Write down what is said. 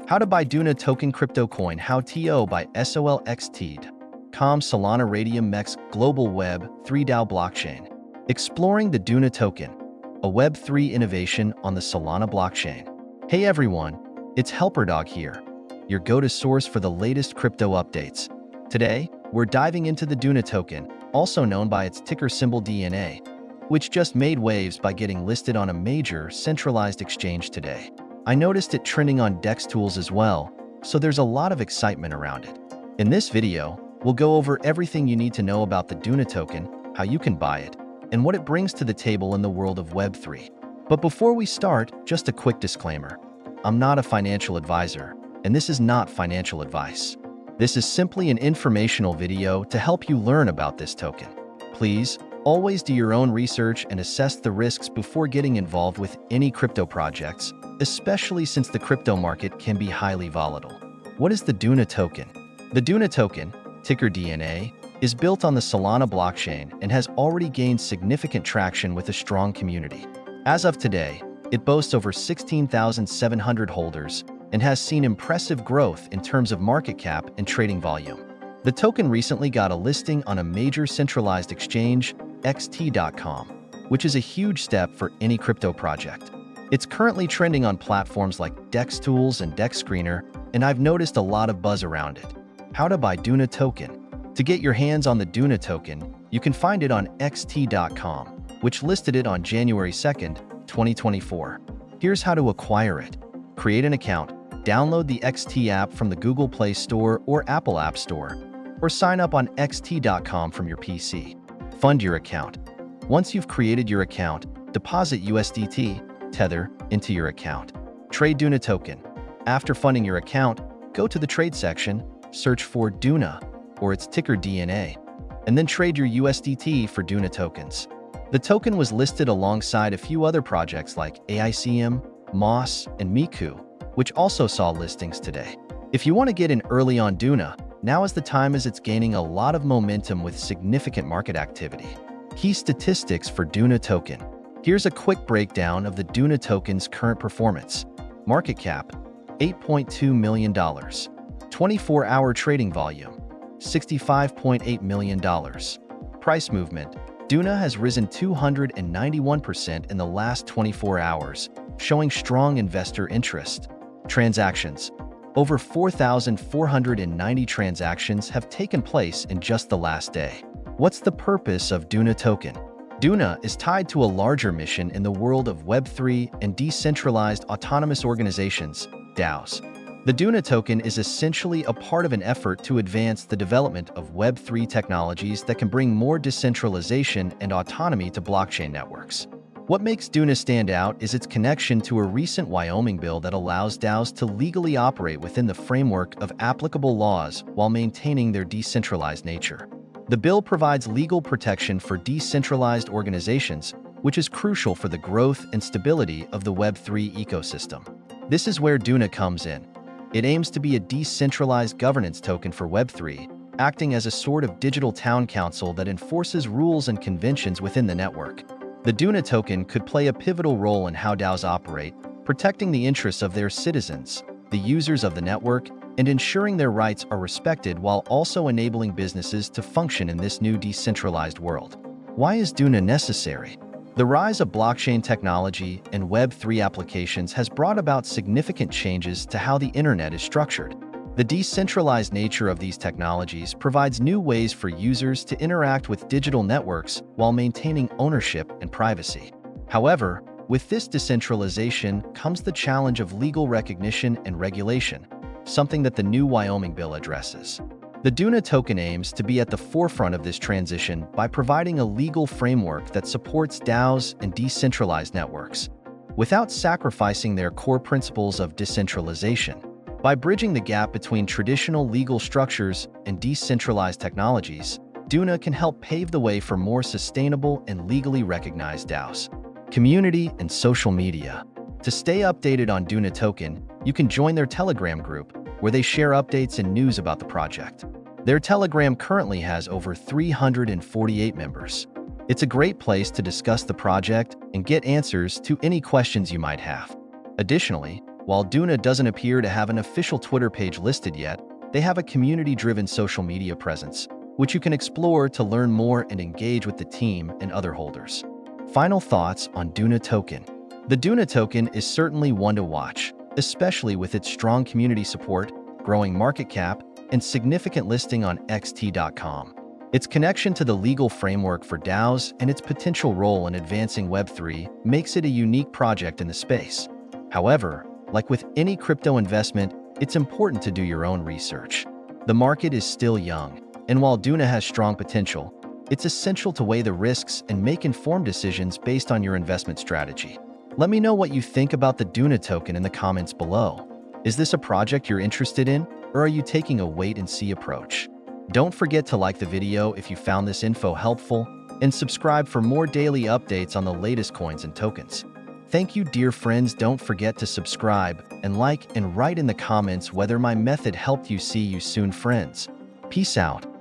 How to buy DUNA token crypto coin. How to by SOLANA Raydium MEXC Global Web3 DAO blockchain. Exploring the DUNA token, a Web3 innovation on the Solana blockchain. Hey everyone, it's HelperDog here, your go-to source for the latest crypto updates. Today, we're diving into the DUNA token, also known by its ticker symbol DNA, which just made waves by getting listed on a major centralized exchange today. I noticed it trending on DEX tools as well, so there's a lot of excitement around it. In this video, we'll go over everything you need to know about the DUNA token, how you can buy it, and what it brings to the table in the world of Web3. But before we start, just a quick disclaimer. I'm not a financial advisor, and this is not financial advice. This is simply an informational video to help you learn about this token. Please, always do your own research and assess the risks before getting involved with any crypto projects, especially since the crypto market can be highly volatile. What is the DUNA token? The DUNA token, ticker DNA, is built on the Solana blockchain and has already gained significant traction with a strong community. As of today, it boasts over 16,700 holders and has seen impressive growth in terms of market cap and trading volume. The token recently got a listing on a major centralized exchange, MEXC.com, which is a huge step for any crypto project. It's currently trending on platforms like DEX Tools and DEX Screener, and I've noticed a lot of buzz around it. How to buy DUNA token. To get your hands on the DUNA token, you can find it on MEXC.com, which listed it on January 2nd, 2024. Here's how to acquire it. Create an account, download the MEXC app from the Google Play Store or Apple App Store, or sign up on MEXC.com from your PC. Fund your account. Once you've created your account, deposit USDT, Tether, into your account. Trade DUNA token. After funding your account, go to the trade section, search for DUNA, or its ticker DNA, and then trade your USDT for DUNA tokens. The token was listed alongside a few other projects like AICM, Moss, and Miku, which also saw listings today. If you want to get in early on DUNA, now is the time as it's gaining a lot of momentum with significant market activity. Key statistics for DUNA token. Here's a quick breakdown of the DUNA token's current performance. Market cap, $8.2 million. 24-hour trading volume, $65.8 million. Price movement. DUNA has risen 291% in the last 24 hours, showing strong investor interest. Transactions. Over 4,490 transactions have taken place in just the last day. What's the purpose of DUNA token? DUNA is tied to a larger mission in the world of Web3 and decentralized autonomous organizations, DAOs. The DUNA token is essentially a part of an effort to advance the development of Web3 technologies that can bring more decentralization and autonomy to blockchain networks. What makes DUNA stand out is its connection to a recent Wyoming bill that allows DAOs to legally operate within the framework of applicable laws while maintaining their decentralized nature. The bill provides legal protection for decentralized organizations, which is crucial for the growth and stability of the Web3 ecosystem. This is where DUNA comes in. It aims to be a decentralized governance token for Web3, acting as a sort of digital town council that enforces rules and conventions within the network. The DUNA token could play a pivotal role in how DAOs operate, protecting the interests of their citizens, the users of the network, and ensuring their rights are respected while also enabling businesses to function in this new decentralized world. Why is DUNA necessary? The rise of blockchain technology and Web3 applications has brought about significant changes to how the internet is structured. The decentralized nature of these technologies provides new ways for users to interact with digital networks while maintaining ownership and privacy. However, with this decentralization comes the challenge of legal recognition and regulation, something that the new Wyoming bill addresses. The DUNA token aims to be at the forefront of this transition by providing a legal framework that supports DAOs and decentralized networks, without sacrificing their core principles of decentralization. By bridging the gap between traditional legal structures and decentralized technologies, DUNA can help pave the way for more sustainable and legally recognized DAOs. Community and social media. To stay updated on DUNA token, you can join their Telegram group, where they share updates and news about the project. Their Telegram currently has over 348 members. It's a great place to discuss the project and get answers to any questions you might have. Additionally, While DUNA doesn't appear to have an official Twitter page listed yet, they have a community-driven social media presence, which you can explore to learn more and engage with the team and other holders. Final thoughts on DUNA token. The DUNA token is certainly one to watch, especially with its strong community support, growing market cap, and significant listing on xt.com. Its connection to the legal framework for DAOs and its potential role in advancing Web3 makes it a unique project in the space. However, like with any crypto investment, it's important to do your own research. The market is still young, and while DUNA has strong potential, it's essential to weigh the risks and make informed decisions based on your investment strategy. Let me know what you think about the DUNA token in the comments below. Is this a project you're interested in, or are you taking a wait-and-see approach? Don't forget to like the video if you found this info helpful, and subscribe for more daily updates on the latest coins and tokens. Thank you, dear friends. Don't forget to subscribe and like and write in the comments whether my method helped you. See you soon, friends. Peace out.